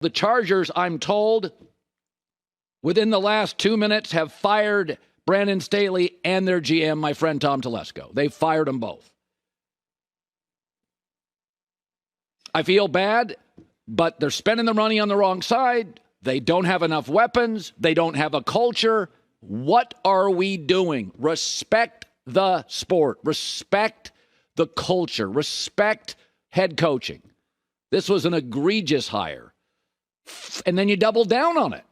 The Chargers, I'm told, within the last 2 minutes have fired Brandon Staley and their GM, my friend Tom Telesco. They fired them both. I feel bad, but they're spending the money on the wrong side. They don't have enough weapons. They don't have a culture. What are we doing? Respect the sport. Respect the culture. Respect head coaching. This was an egregious hire. And then you double down on it.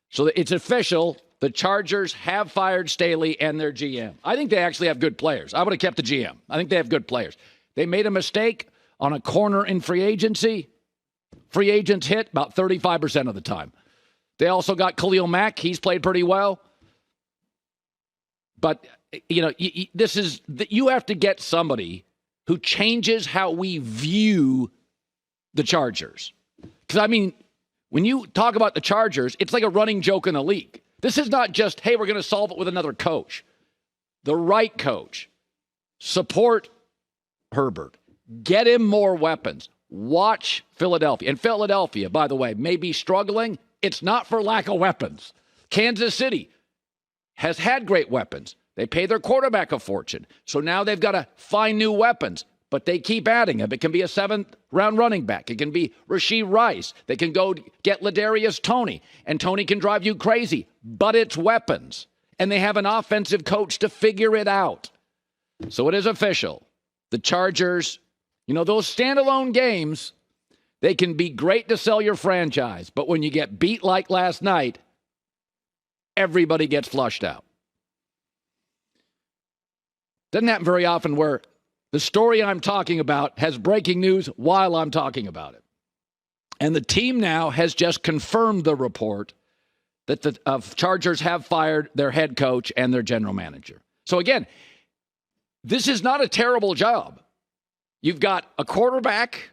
So it's official. The Chargers have fired Staley and their GM. I think they actually have good players. I would have kept the GM. I think they have good players. They made a mistake on a corner in free agency. Free agents hit about 35% of the time. They also got Khalil Mack. He's played pretty well. But, you know, you have to get somebody who changes how we view the Chargers. Because, I mean, when you talk about the Chargers, it's like a running joke in the league. This is not just, hey, we're going to solve it with another coach. The right coach. Support Herbert. Get him more weapons. Watch Philadelphia. And Philadelphia, by the way, may be struggling. It's not for lack of weapons. Kansas City has had great weapons. They pay their quarterback a fortune. So now they've got to find new weapons. But they keep adding them. It can be a 7th-round running back. It can be Rashee Rice. They can go get Ladarius Toney, and Toney can drive you crazy. But it's weapons. And they have an offensive coach to figure it out. So it is official. The Chargers, you know, those standalone games, they can be great to sell your franchise. But when you get beat like last night, everybody gets flushed out. Doesn't happen very often where the story I'm talking about has breaking news while I'm talking about it. And the team now has just confirmed the report that the Chargers have fired their head coach and their general manager. So again, this is not a terrible job. You've got a quarterback,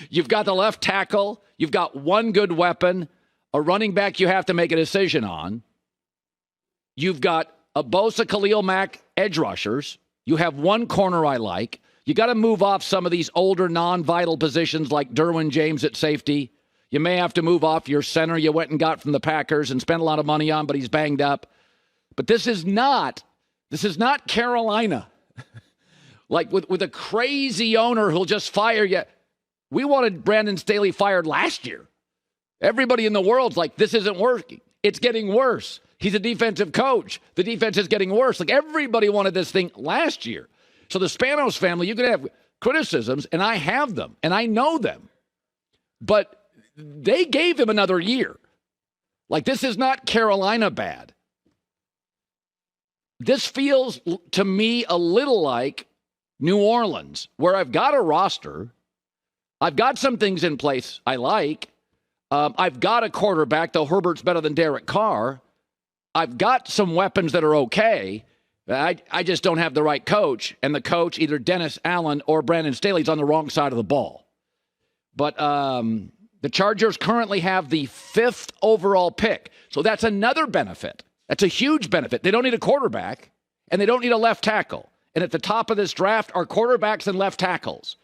you've got the left tackle, you've got one good weapon, a running back you have to make a decision on. You've got a Bosa, Khalil Mack edge rushers. You have one corner I like. You got to move off some of these older non-vital positions like Derwin James at safety. You may have to move off your center you went and got from the Packers and spent a lot of money on, but he's banged up. But this is not Carolina. Like with a crazy owner who'll just fire you. We wanted Brandon Staley fired last year. Everybody in the world's like, this isn't working. It's getting worse. He's a defensive coach. The defense is getting worse. Like everybody wanted this thing last year. So the Spanos family, you can have criticisms, and I have them, and I know them. But they gave him another year. Like this is not Carolina bad. This feels to me a little like New Orleans, where I've got a roster. I've got some things in place I like. I've got a quarterback, though Herbert's better than Derek Carr. I've got some weapons that are okay. I just don't have the right coach. And the coach, either Dennis Allen or Brandon Staley, is on the wrong side of the ball. But the Chargers currently have the 5th overall pick. So that's another benefit. That's a huge benefit. They don't need a quarterback, and they don't need a left tackle. And at the top of this draft are quarterbacks and left tackles.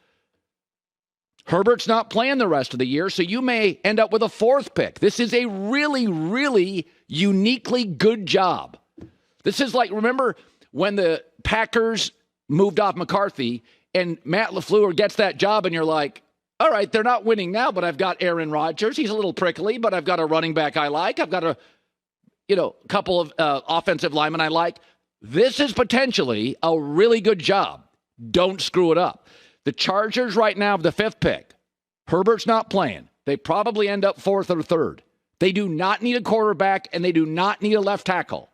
Herbert's not playing the rest of the year, so you may end up with a 4th pick. This is a really, really uniquely good job. This is like, remember when the Packers moved off McCarthy and Matt LaFleur gets that job and you're like, all right, they're not winning now, but I've got Aaron Rodgers. He's a little prickly, but I've got a running back I like. I've got a couple of offensive linemen I like. This is potentially a really good job. Don't screw it up. The Chargers right now have the 5th pick. Herbert's not playing. They probably end up 4th or 3rd. They do not need a quarterback, and they do not need a left tackle.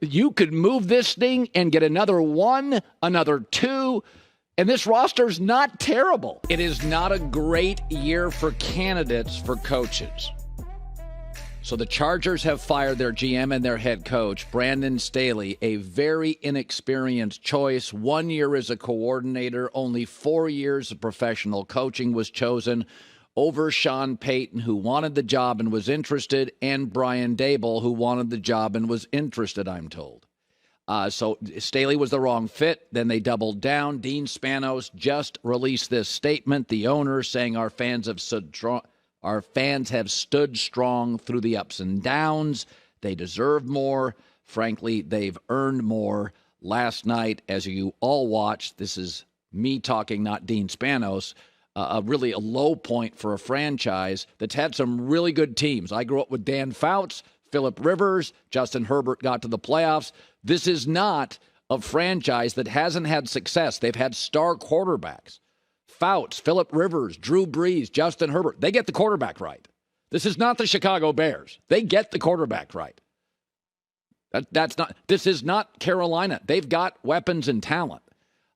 You could move this thing and get another 1, another 2, and this roster's not terrible. It is not a great year for candidates for coaches. So the Chargers have fired their GM and their head coach, Brandon Staley, a very inexperienced choice. 1 year as a coordinator, only 4 years of professional coaching was chosen over Sean Payton, who wanted the job and was interested, and Brian Daboll, who wanted the job and was interested, I'm told. So Staley was the wrong fit. Then they doubled down. Dean Spanos just released this statement. The owner saying our fans have stood strong through the ups and downs. They deserve more. Frankly, they've earned more. Last night, as you all watched, this is me talking, not Dean Spanos, really a low point for a franchise that's had some really good teams. I grew up with Dan Fouts, Phillip Rivers, Justin Herbert got to the playoffs. This is not a franchise that hasn't had success. They've had star quarterbacks. Fouts, Phillip Rivers, Drew Brees, Justin Herbert. They get the quarterback right. This is not the Chicago Bears. They get the quarterback right. This is not Carolina. They've got weapons and talent.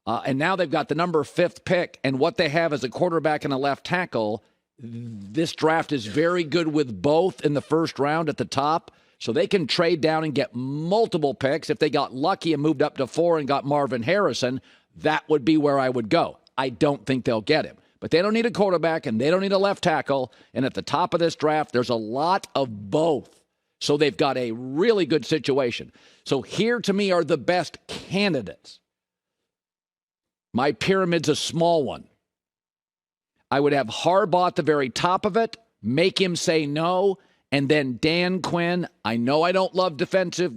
And now they've got the number 5th pick, and what they have is a quarterback and a left tackle. This draft is very good with both in the first round at the top, so they can trade down and get multiple picks. If they got lucky and moved up to 4 and got Marvin Harrison, that would be where I would go. I don't think they'll get him. But they don't need a quarterback, and they don't need a left tackle. And at the top of this draft, there's a lot of both. So they've got a really good situation. So here, to me, are the best candidates. My pyramid's a small one. I would have Harbaugh at the very top of it, make him say no, and then Dan Quinn. I know I don't love defensive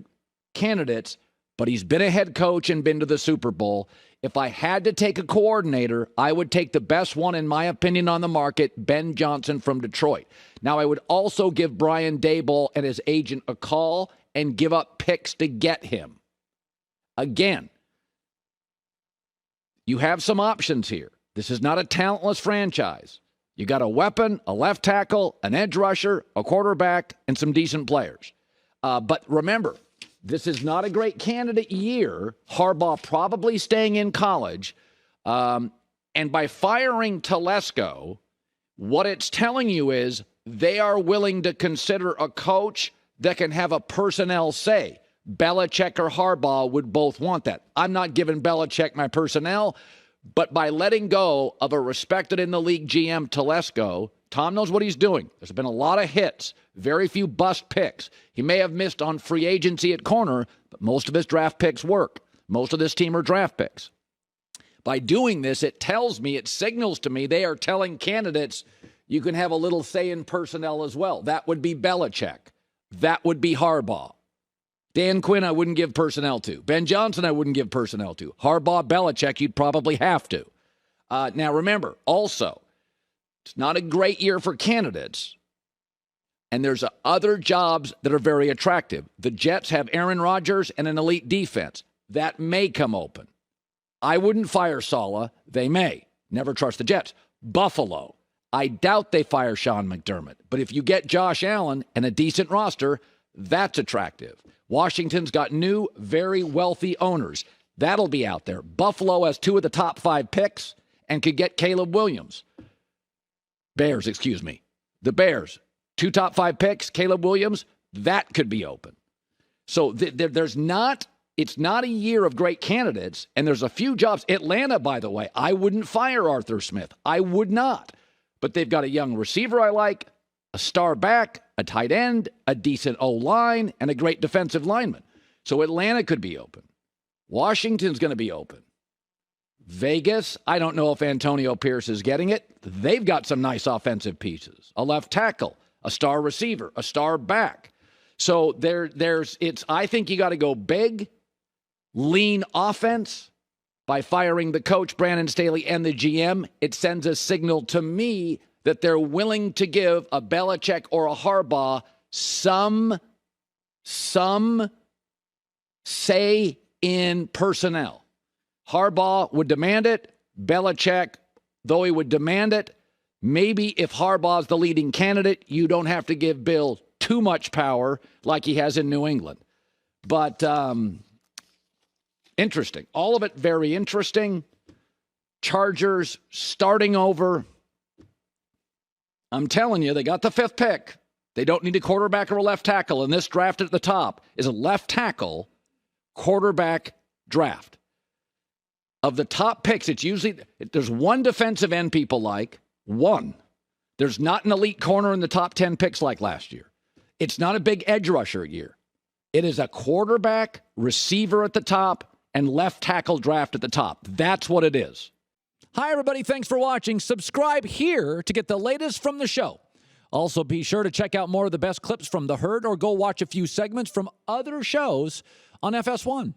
candidates, but he's been a head coach and been to the Super Bowl. If I had to take a coordinator, I would take the best one, in my opinion, on the market, Ben Johnson from Detroit. Now, I would also give Brian Daboll and his agent a call and give up picks to get him. Again, you have some options here. This is not a talentless franchise. You got a weapon, a left tackle, an edge rusher, a quarterback, and some decent players. But remember, this is not a great candidate year. Harbaugh probably staying in college. And by firing Telesco, what it's telling you is they are willing to consider a coach that can have a personnel say. Belichick or Harbaugh would both want that. I'm not giving Belichick my personnel, but by letting go of a respected in the league GM, Telesco, Tom knows what he's doing. There's been a lot of hits, very few bust picks. He may have missed on free agency at corner, but most of his draft picks work. Most of this team are draft picks. By doing this, it signals to me they are telling candidates you can have a little say in personnel as well. That would be Belichick. That would be Harbaugh. Dan Quinn, I wouldn't give personnel to. Ben Johnson, I wouldn't give personnel to. Harbaugh, Belichick, you'd probably have to. Now, remember, also, it's not a great year for candidates, and there's other jobs that are very attractive. The Jets have Aaron Rodgers and an elite defense. That may come open. I wouldn't fire Saleh. They may. Never trust the Jets. Buffalo. I doubt they fire Sean McDermott. But if you get Josh Allen and a decent roster, that's attractive. Washington's got new, very wealthy owners. That'll be out there. Buffalo has 2 of the top 5 picks and could get Caleb Williams. The Bears, 2 top 5 picks, Caleb Williams, that could be open. So it's not a year of great candidates, and there's a few jobs. Atlanta, by the way, I wouldn't fire Arthur Smith. I would not. But they've got a young receiver I like, a star back, a tight end, a decent O-line, and a great defensive lineman. So Atlanta could be open. Washington's going to be open. Vegas, I don't know if Antonio Pierce is getting it. They've got some nice offensive pieces. A left tackle, a star receiver, a star back. So I think you got to go big, lean offense. By firing the coach, Brandon Staley, and the GM, it sends a signal to me that they're willing to give a Belichick or a Harbaugh some say in personnel. Harbaugh would demand it. Belichick, though he would demand it, maybe if Harbaugh's the leading candidate, you don't have to give Bill too much power like he has in New England. But interesting. All of it very interesting. Chargers starting over. I'm telling you, they got the 5th pick. They don't need a quarterback or a left tackle. And this draft at the top is a left tackle quarterback draft. Of the top picks, there's one defensive end people like. One. There's not an elite corner in the top 10 picks like last year. It's not a big edge rusher year. It is a quarterback, receiver at the top, and left tackle draft at the top. That's what it is. Hi, everybody. Thanks for watching. Subscribe here to get the latest from the show. Also, be sure to check out more of the best clips from The Herd or go watch a few segments from other shows on FS1.